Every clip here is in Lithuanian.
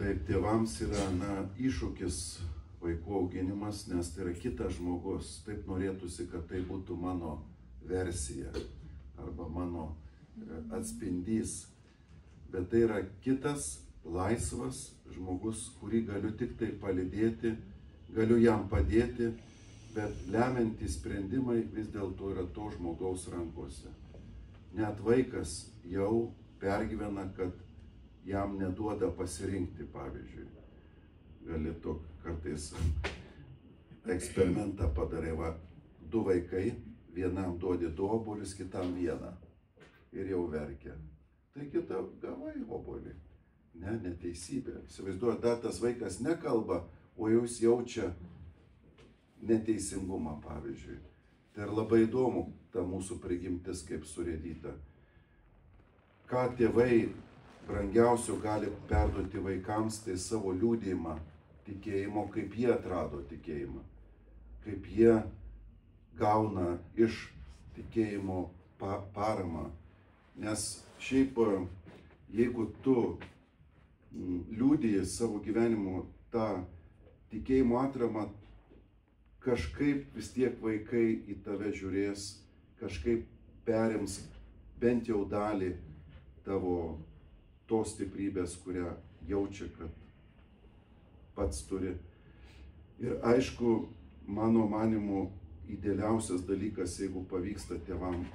Taip, tėvams yra iššūkis vaikų auginimas, nes tai yra kitas žmogus. Taip norėtųsi, kad tai būtų mano versija arba mano atspindys. Bet tai yra kitas laisvas žmogus, kurį galiu tik tai palydėti, galiu jam padėti, bet lemiantys sprendimai vis dėlto yra to žmogaus rankose. Net vaikas jau pergyvena, kad jam neduoda pasirinkti, pavyzdžiui. Gali to kartais eksperimentą padarai, du vaikai, vienam duodi 2 obuolius, kitam 1 ir jau verkia. Tai kita gavai obuolį. Ne, neteisybė. Įsivaizduoju, dar tas vaikas nekalba, o jau jis jaučia neteisingumą, pavyzdžiui. Tai ir labai įdomu ta mūsų prigimtis, kaip surėdyta. Ką tėvai brangiausio gali perduoti vaikams, tai savo liudijimą tikėjimo, kaip jie atrado tikėjimą, kaip jie gauna iš tikėjimo paramą. Nes šiaip, jeigu tu liudiji savo gyvenimu tą tikėjimo atramą, kažkaip vis tiek vaikai į tave žiūrės, kažkaip perims bent jau dalį tavo tos stiprybės, kurią jaučia, kad pats turi. Ir aišku, mano manimu, idealiausias dalykas, jeigu pavyksta tėvam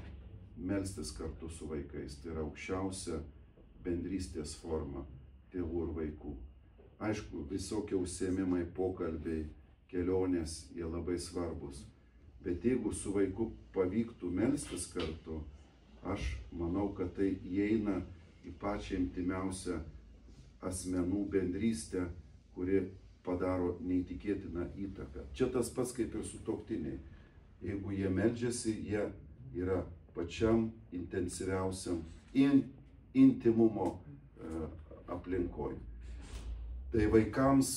melstis kartu su vaikais, tai yra aukščiausia bendrystės forma tėvų ir vaikų. Aišku, visokie užsiėmimai, pokalbiai, kelionės, jie labai svarbus. Bet jeigu su vaiku pavyktų melstis kartu, aš manau, kad tai įeina į pačią intimiausią asmenų bendrystę, kuri padaro neįtikėtiną įtaką. Čia tas pats kaip ir sutuoktiniai. Jeigu jie meldžiasi, jie yra pačiam intensyviausiam intimumo aplinkoj. Tai vaikams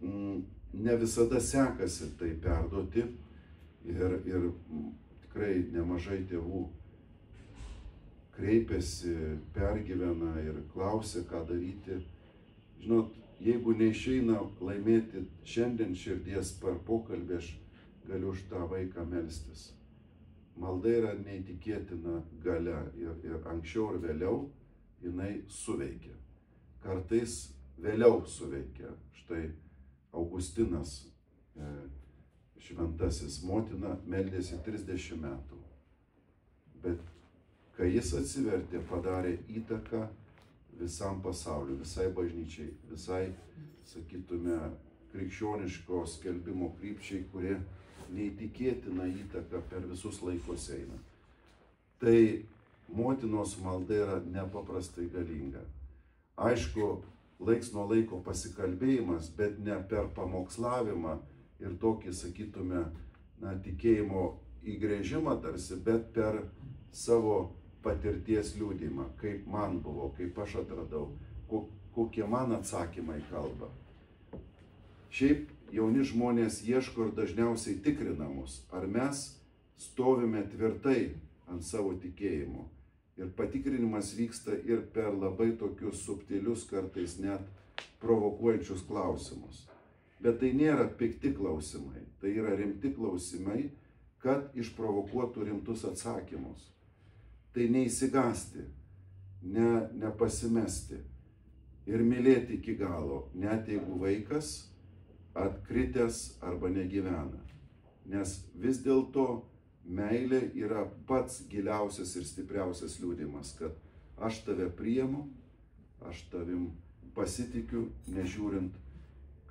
ne visada sekasi tai perduoti ir tikrai nemažai tėvų kreipiasi, pergyvena ir klausia, ką daryti. Žinot, jeigu neišeina laimėti šiandien širdies per pokalbį, aš galiu už tą vaiką melstis. Malda yra neįtikėtina galia ir anksčiau ir vėliau jinai suveikia. Kartais vėliau suveikia. Štai Augustinas, šventasis, motina meldėsi 30 metų. Bet kai jis atsivertė, padarė įtaką visam pasauliu, visai bažnyčiai, visai, sakytume, krikščioniško skelbimo krypčiai, kurie neįtikėtina įtaka per visus laikus eina. Tai motinos malda yra nepaprastai galinga. Aišku, laiks nuo laiko pasikalbėjimas, bet ne per pamokslavimą ir tokį, sakytume, tikėjimo įgrėžimą tarsi, bet per savo patirties liudijimą, kaip man buvo, kaip aš atradau, kokie man atsakymai kalba. Šiaip jauni žmonės ieško ir dažniausiai tikrina mus, ar mes stovime tvirtai ant savo tikėjimo. Ir patikrinimas vyksta ir per labai tokius subtilius, kartais net provokuojančius klausimus. Bet tai nėra pikti klausimai, tai yra rimti klausimai, kad išprovokuotų rimtus atsakymus. Tai neįsigasti, nepasimesti ir mylėti iki galo, net jeigu vaikas atkritęs arba negyvena. Nes vis dėlto meilė yra pats giliausias ir stipriausias liudijimas, kad aš tave priimu, aš tavim pasitikiu, nežiūrint,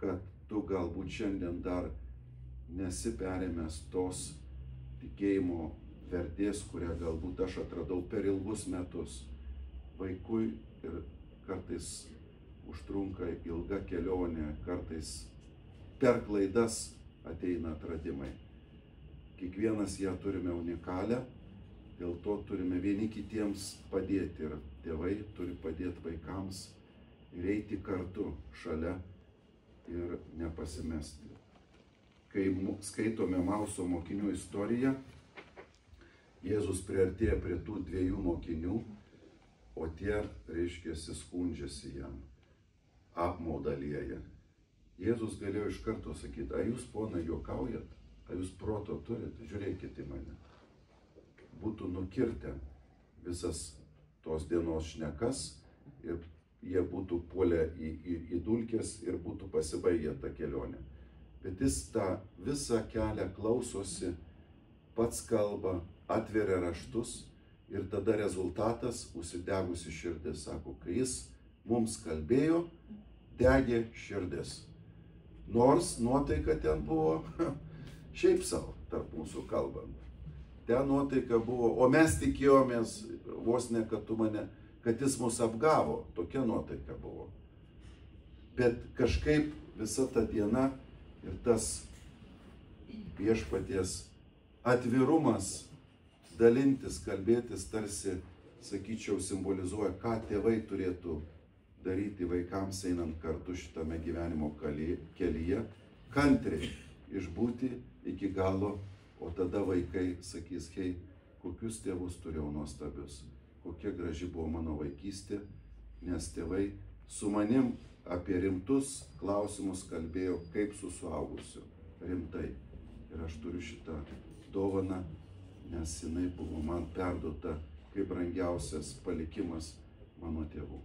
kad tu galbūt šiandien dar nesi perėmęs tos tikėjimo vertės, kurią galbūt aš atradau per ilgus metus. Vaikui ir kartais užtrunka ilga kelionė, kartais per klaidas ateina atradimai. Kiekvienas ją turime unikalią, dėl to turime vieni kitiems padėti ir tėvai turi padėti vaikams ir eiti kartu šalia ir nepasimesti. Kai skaitome Mauso mokinių istoriją, Jėzus priartėja prie tų 2 mokinių, o tie, reiškiasi, skundžiasi jam. apmaudą lieja. Jėzus galėjo iš karto sakyti, a jūs, ponai, juokaujat, a jūs proto turit, žiūrėkit į mane. Būtų nukirtę visas tos dienos šnekas ir jie būtų puolę į dulkes ir būtų pasibaigę tą kelionę. Bet jis tą visą kelią klausosi, pats kalba, atveria raštus ir tada rezultatas užsidegusi širdis. Sako, kai jis mums kalbėjo, degė širdis. Nors nuotaika ten buvo šiaip savo, tarp mūsų kalbant. Ten nuotaika buvo, o mes tikėjomės vos ne, kad jis mus apgavo. Tokia nuotaika buvo. Bet kažkaip visa ta diena ir tas viešpaties atvirumas, dalintis, kalbėtis, tarsi, sakyčiau, simbolizuoja, ką tėvai turėtų daryti vaikams einant kartu šitame gyvenimo kelyje, kantriai išbūti iki galo, o tada vaikai sakys, hei, kokius tėvus turėjau nuostabius, kokia graži buvo mano vaikystė, nes tėvai su manim apie rimtus klausimus kalbėjo, kaip su suaugusiu, rimtai. Ir aš turiu šitą dovaną, nes jinai buvo man perduota kaip brangiausias palikimas mano tėvų.